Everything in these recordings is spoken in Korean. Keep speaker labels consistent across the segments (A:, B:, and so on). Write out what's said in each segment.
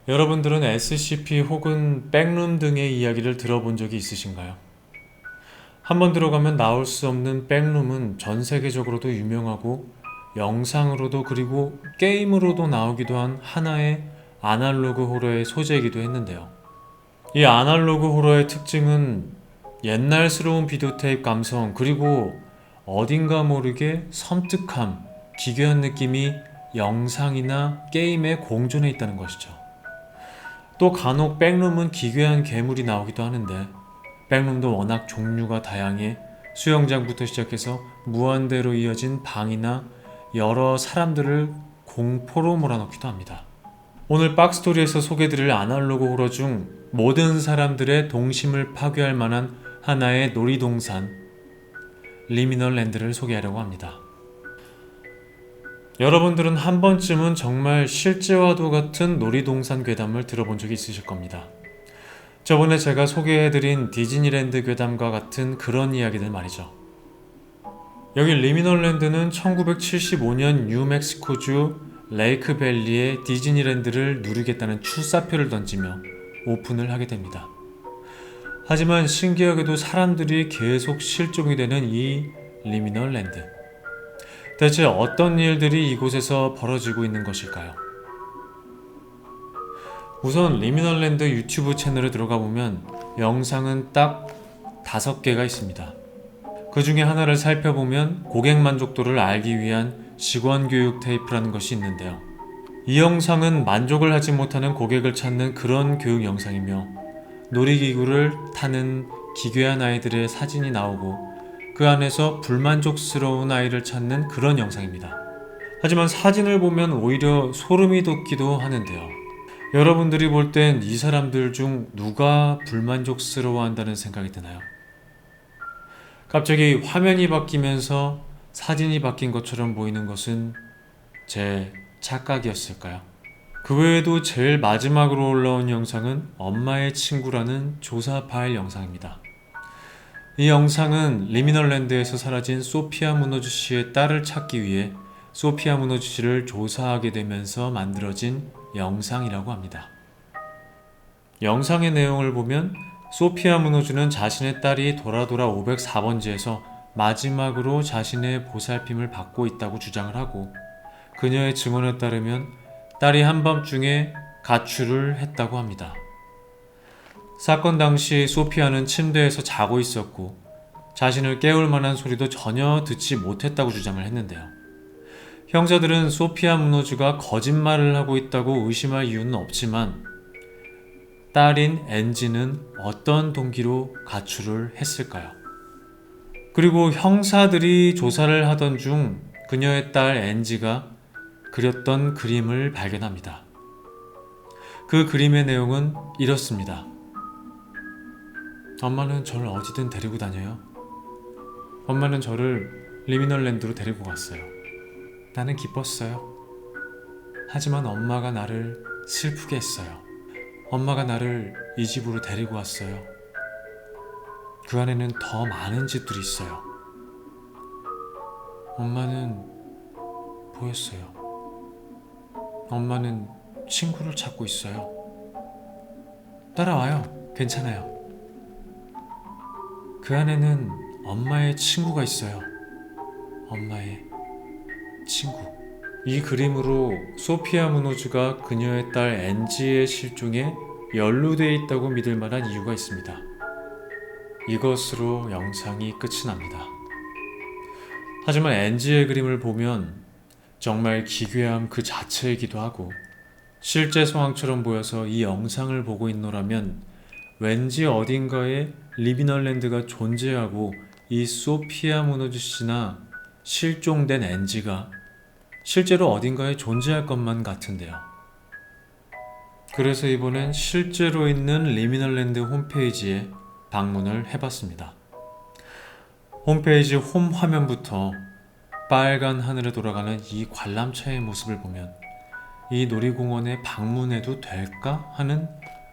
A: 여러분들은 SCP 혹은 백룸 등의 이야기를 들어본 적이 있으신가요? 한번 들어가면 나올 수 없는 백룸은 전 세계적으로도 유명하고 영상으로도 그리고 게임으로도 나오기도 한 하나의 아날로그 호러의 소재이기도 했는데요. 이 아날로그 호러의 특징은 옛날스러운 비디오 테이프 감성 그리고 어딘가 모르게 섬뜩함, 기괴한 느낌이 영상이나 게임에 공존해 있다는 것이죠. 또 간혹 백룸은 기괴한 괴물이 나오기도 하는데 백룸도 워낙 종류가 다양해 수영장부터 시작해서 무한대로 이어진 방이나 여러 사람들을 공포로 몰아넣기도 합니다. 오늘 박스토리에서 소개드릴 아날로그 호러 중 모든 사람들의 동심을 파괴할 만한 하나의 놀이동산 리미널 랜드를 소개하려고 합니다. 여러분들은 한 번쯤은 정말 실제와도 같은 놀이동산 괴담을 들어본 적이 있으실 겁니다. 저번에 제가 소개해드린 디즈니랜드 괴담과 같은 그런 이야기들 말이죠. 여기 리미널랜드는 1975년 뉴멕시코주 레이크밸리의 디즈니랜드를 누리겠다는 출사표를 던지며 오픈을 하게 됩니다. 하지만 신기하게도 사람들이 계속 실종이 되는 이 리미널랜드. 대체 어떤 일들이 이곳에서 벌어지고 있는 것일까요? 우선 리미널랜드 유튜브 채널에 들어가 보면 영상은 딱 5개가 있습니다. 그 중에 하나를 살펴보면 고객 만족도를 알기 위한 직원 교육 테이프라는 것이 있는데요. 이 영상은 만족을 하지 못하는 고객을 찾는 그런 교육 영상이며 놀이기구를 타는 기괴한 아이들의 사진이 나오고 그 안에서 불만족스러운 아이를 찾는 그런 영상입니다. 하지만 사진을 보면 오히려 소름이 돋기도 하는데요. 여러분들이 볼 땐 이 사람들 중 누가 불만족스러워 한다는 생각이 드나요? 갑자기 화면이 바뀌면서 사진이 바뀐 것처럼 보이는 것은 제 착각이었을까요? 그 외에도 제일 마지막으로 올라온 영상은 엄마의 친구라는 조사 파일 영상입니다. 이 영상은 리미널랜드에서 사라진 소피아 무노즈 씨의 딸을 찾기 위해 소피아 무노즈 씨를 조사하게 되면서 만들어진 영상이라고 합니다. 영상의 내용을 보면 소피아 무노즈는 자신의 딸이 도라도라 504번지에서 마지막으로 자신의 보살핌을 받고 있다고 주장을 하고 그녀의 증언에 따르면 딸이 한밤중에 가출을 했다고 합니다. 사건 당시 소피아는 침대에서 자고 있었고 자신을 깨울 만한 소리도 전혀 듣지 못했다고 주장을 했는데요. 형사들은 소피아 무노즈가 거짓말을 하고 있다고 의심할 이유는 없지만 딸인 앤지는 어떤 동기로 가출을 했을까요? 그리고 형사들이 조사를 하던 중 그녀의 딸 앤지가 그렸던 그림을 발견합니다. 그 그림의 내용은 이렇습니다. 엄마는 저를 어디든 데리고 다녀요. 엄마는 저를 리미널랜드로 데리고 갔어요. 나는 기뻤어요. 하지만 엄마가 나를 슬프게 했어요. 엄마가 나를 이 집으로 데리고 왔어요. 그 안에는 더 많은 집들이 있어요. 엄마는 보였어요. 엄마는 친구를 찾고 있어요. 따라와요. 괜찮아요. 그 안에는 엄마의 친구가 있어요. 엄마의 친구. 이 그림으로 소피아 무노즈가 그녀의 딸 앤지의 실종에 연루되어 있다고 믿을 만한 이유가 있습니다. 이것으로 영상이 끝이 납니다. 하지만 앤지의 그림을 보면 정말 기괴함 그 자체이기도 하고 실제 상황처럼 보여서 이 영상을 보고 있노라면 왠지 어딘가에 리미널랜드가 존재하고 이 소피아 무노즈 씨나 실종된 앤지가 실제로 어딘가에 존재할 것만 같은데요. 그래서 이번엔 실제로 있는 리미널랜드 홈페이지에 방문을 해봤습니다. 홈페이지 홈 화면부터 빨간 하늘에 돌아가는 이 관람차의 모습을 보면 이 놀이공원에 방문해도 될까 하는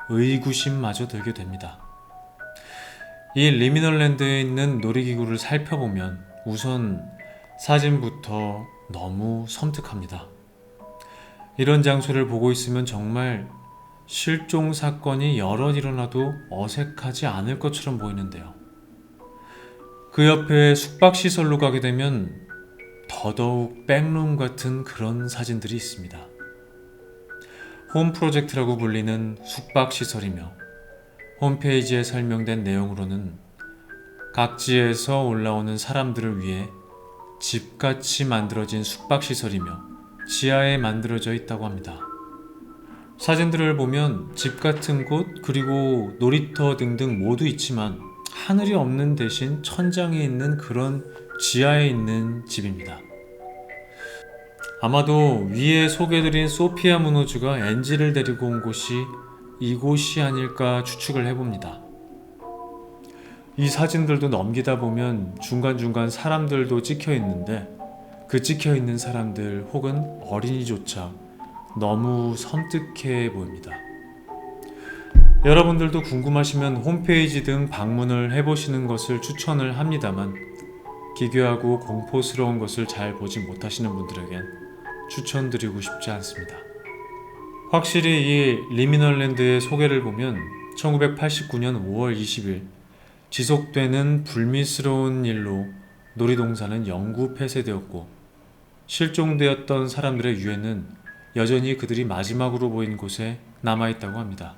A: 의구심마저 들게 됩니다. 이 리미널랜드에 있는 놀이기구를 살펴보면 우선 사진부터 너무 섬뜩합니다. 이런 장소를 보고 있으면 정말 실종 사건이 여러 일어나도 어색하지 않을 것처럼 보이는데요. 그 옆에 숙박시설로 가게 되면 더더욱 백룸 같은 그런 사진들이 있습니다. 홈 프로젝트라고 불리는 숙박시설이며 홈페이지에 설명된 내용으로는 각지에서 올라오는 사람들을 위해 집같이 만들어진 숙박시설이며 지하에 만들어져 있다고 합니다. 사진들을 보면 집 같은 곳 그리고 놀이터 등등 모두 있지만 하늘이 없는 대신 천장에 있는 그런 지하에 있는 집입니다. 아마도 위에 소개드린 소피아 문호즈가 엔지를 데리고 온 곳이 이곳이 아닐까 추측을 해봅니다. 이 사진들도 넘기다 보면 중간중간 사람들도 찍혀 있는데 그 찍혀 있는 사람들 혹은 어린이조차 너무 섬뜩해 보입니다. 여러분들도 궁금하시면 홈페이지 등 방문을 해보시는 것을 추천을 합니다만 기괴하고 공포스러운 것을 잘 보지 못하시는 분들에겐 추천드리고 싶지 않습니다. 확실히 이 리미널랜드의 소개를 보면 1989년 5월 20일 지속되는 불미스러운 일로 놀이동산은 영구 폐쇄되었고 실종되었던 사람들의 유해는 여전히 그들이 마지막으로 보인 곳에 남아있다고 합니다.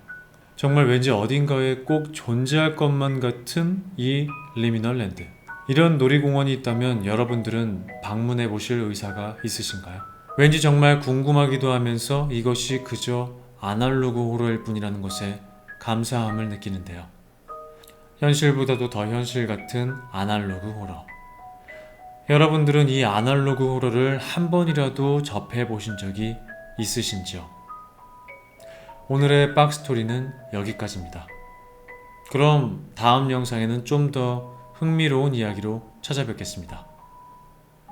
A: 정말 왠지 어딘가에 꼭 존재할 것만 같은 이 리미널랜드. 이런 놀이공원이 있다면 여러분들은 방문해 보실 의사가 있으신가요? 왠지 정말 궁금하기도 하면서 이것이 그저 아날로그 호러일 뿐이라는 것에 감사함을 느끼는데요. 현실보다도 더 현실 같은 아날로그 호러. 여러분들은 이 아날로그 호러를 한 번이라도 접해 보신 적이 있으신지요? 오늘의 박스토리는 여기까지입니다. 그럼 다음 영상에는 좀 더 흥미로운 이야기로 찾아뵙겠습니다.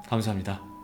A: 감사합니다.